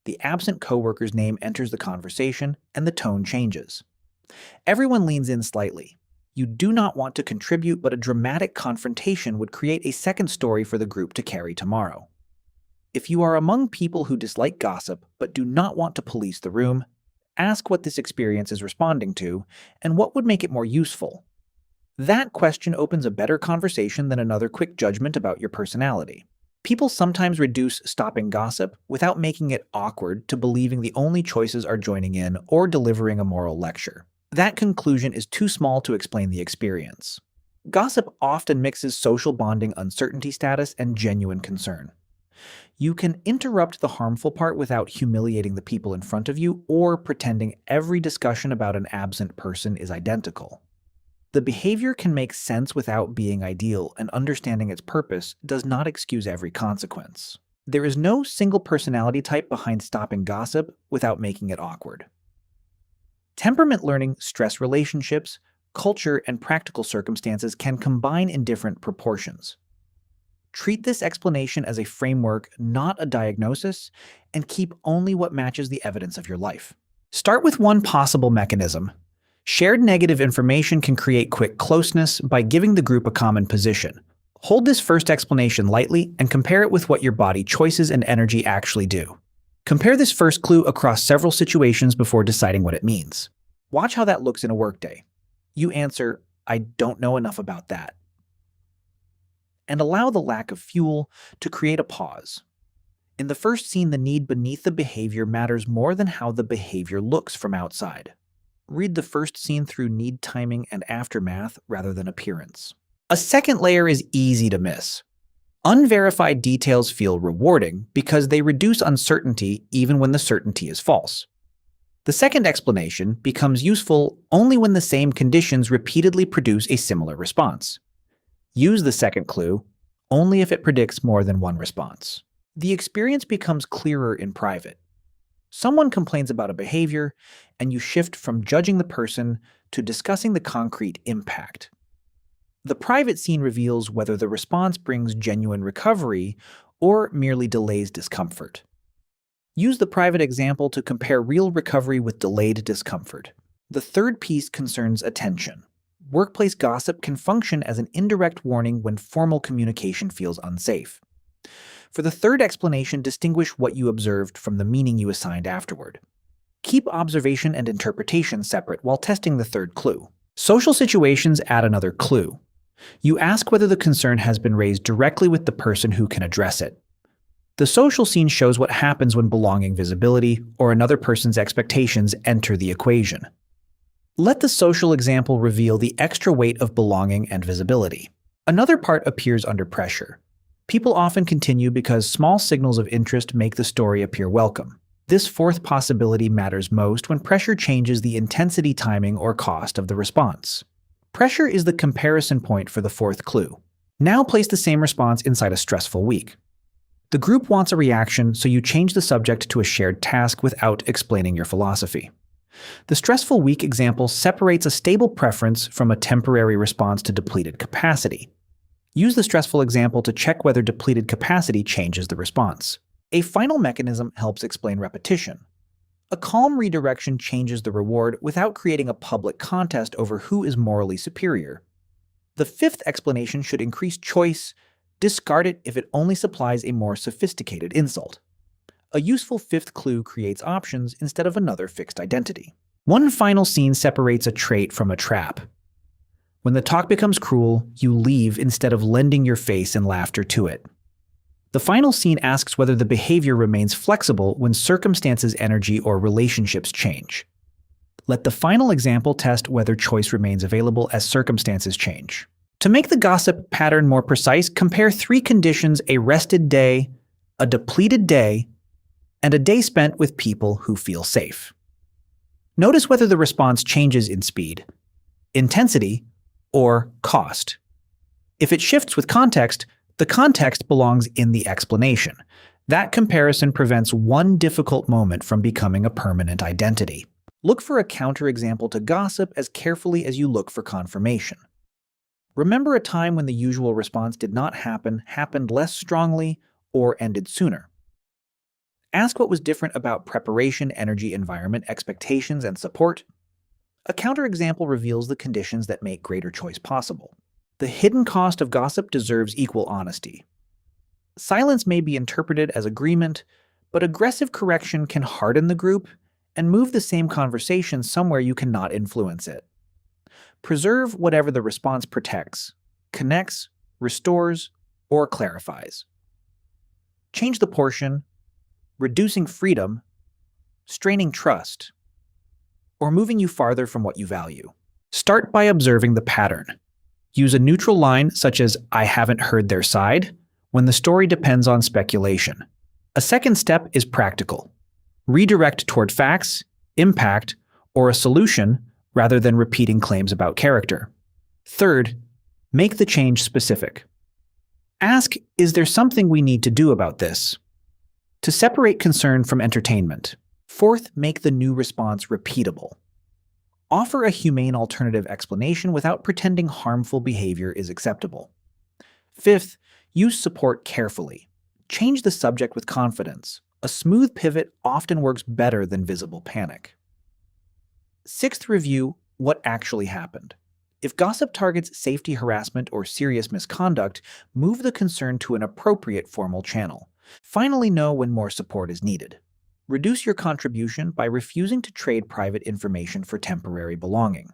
the absent coworker's name enters the conversation and the tone changes. Everyone leans in slightly. You do not want to contribute, but a dramatic confrontation would create a second story for the group to carry tomorrow. If you are among people who dislike gossip but do not want to police the room, ask what this experience is responding to and what would make it more useful. That question opens a better conversation than another quick judgment about your personality. People sometimes reduce stopping gossip without making it awkward to believing the only choices are joining in or delivering a moral lecture. That conclusion is too small to explain the experience. Gossip often mixes social bonding uncertainty status and genuine concern. You can interrupt the harmful part without humiliating the people in front of you or pretending every discussion about an absent person is identical. The behavior can make sense without being ideal, and understanding its purpose does not excuse every consequence. There is no single personality type behind stopping gossip without making it awkward. Temperament learning, stress relationships, culture, and practical circumstances can combine in different proportions. Treat this explanation as a framework, not a diagnosis, and keep only what matches the evidence of your life. Start with one possible mechanism. Shared negative information can create quick closeness by giving the group a common position. Hold this first explanation lightly and compare it with what your body choices and energy actually do. Compare this first clue across several situations before deciding what it means. Watch how that looks in a workday. You answer, "I don't know enough about that." And allow the lack of fuel to create a pause. In the first scene, the need beneath the behavior matters more than how the behavior looks from outside. Read the first scene through need timing and aftermath rather than appearance. A second layer is easy to miss. Unverified details feel rewarding because they reduce uncertainty even when the certainty is false. The second explanation becomes useful only when the same conditions repeatedly produce a similar response. Use the second clue only if it predicts more than one response. The experience becomes clearer in private. Someone complains about a behavior, and you shift from judging the person to discussing the concrete impact. The private scene reveals whether the response brings genuine recovery or merely delays discomfort. Use the private example to compare real recovery with delayed discomfort. The third piece concerns attention. Workplace gossip can function as an indirect warning when formal communication feels unsafe. For the third explanation, distinguish what you observed from the meaning you assigned afterward. Keep observation and interpretation separate while testing the third clue. Social situations add another clue. You ask whether the concern has been raised directly with the person who can address it. The social scene shows what happens when belonging, visibility, or another person's expectations enter the equation. Let the social example reveal the extra weight of belonging and visibility. Another part appears under pressure. People often continue because small signals of interest make the story appear welcome. This fourth possibility matters most when pressure changes the intensity, timing, or cost of the response. Pressure is the comparison point for the fourth clue. Now place the same response inside a stressful week. The group wants a reaction, so you change the subject to a shared task without explaining your philosophy. The stressful week example separates a stable preference from a temporary response to depleted capacity. Use the stressful example to check whether depleted capacity changes the response. A final mechanism helps explain repetition. A calm redirection changes the reward without creating a public contest over who is morally superior. The fifth explanation should increase choice. Discard it if it only supplies a more sophisticated insult. A useful fifth clue creates options instead of another fixed identity. One final scene separates a trait from a trap. When the talk becomes cruel, you leave instead of lending your face and laughter to it. The final scene asks whether the behavior remains flexible when circumstances, energy, or relationships change. Let the final example test whether choice remains available as circumstances change. To make the gossip pattern more precise, compare three conditions: a rested day, a depleted day, and a day spent with people who feel safe. Notice whether the response changes in speed, intensity, or cost. If it shifts with context, the context belongs in the explanation. That comparison prevents one difficult moment from becoming a permanent identity. Look for a counterexample to gossip as carefully as you look for confirmation. Remember a time when the usual response did not happen, happened less strongly, or ended sooner. Ask what was different about preparation, energy, environment, expectations, and support. A counterexample reveals the conditions that make greater choice possible. The hidden cost of gossip deserves equal honesty. Silence may be interpreted as agreement, but aggressive correction can harden the group and move the same conversation somewhere you cannot influence it. Preserve whatever the response protects, connects, restores, or clarifies. Change the portion, reducing freedom, straining trust, or moving you farther from what you value. Start by observing the pattern. Use a neutral line such as, "I haven't heard their side," when the story depends on speculation. A second step is practical. Redirect toward facts, impact, or a solution rather than repeating claims about character. Third, make the change specific. Ask, "Is there something we need to do about this?" to separate concern from entertainment. Fourth, make the new response repeatable. Offer a humane alternative explanation without pretending harmful behavior is acceptable. Fifth, use support carefully. Change the subject with confidence. A smooth pivot often works better than visible panic. Sixth, review what actually happened. If gossip targets safety harassment or serious misconduct, move the concern to an appropriate formal channel. Finally, know when more support is needed. Reduce your contribution by refusing to trade private information for temporary belonging.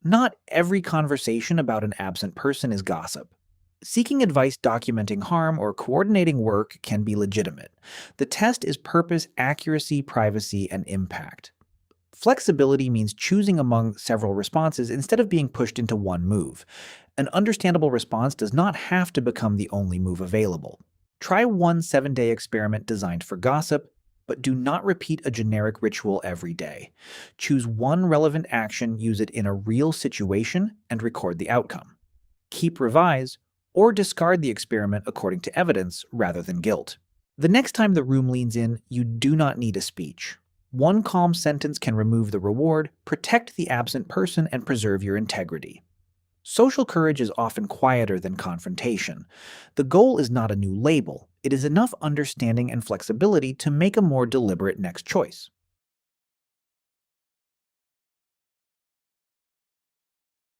Not every conversation about an absent person is gossip. Seeking advice documenting harm or coordinating work can be legitimate. The test is purpose, accuracy, privacy, and impact. Flexibility means choosing among several responses instead of being pushed into one move. An understandable response does not have to become the only move available. Try one 7-day experiment designed for gossip, but do not repeat a generic ritual every day. Choose one relevant action, use it in a real situation, and record the outcome. Keep revise, or discard the experiment according to evidence rather than guilt. The next time the room leans in, you do not need a speech. One calm sentence can remove the reward, protect the absent person, and preserve your integrity. Social courage is often quieter than confrontation. The goal is not a new label. It is enough understanding and flexibility to make a more deliberate next choice.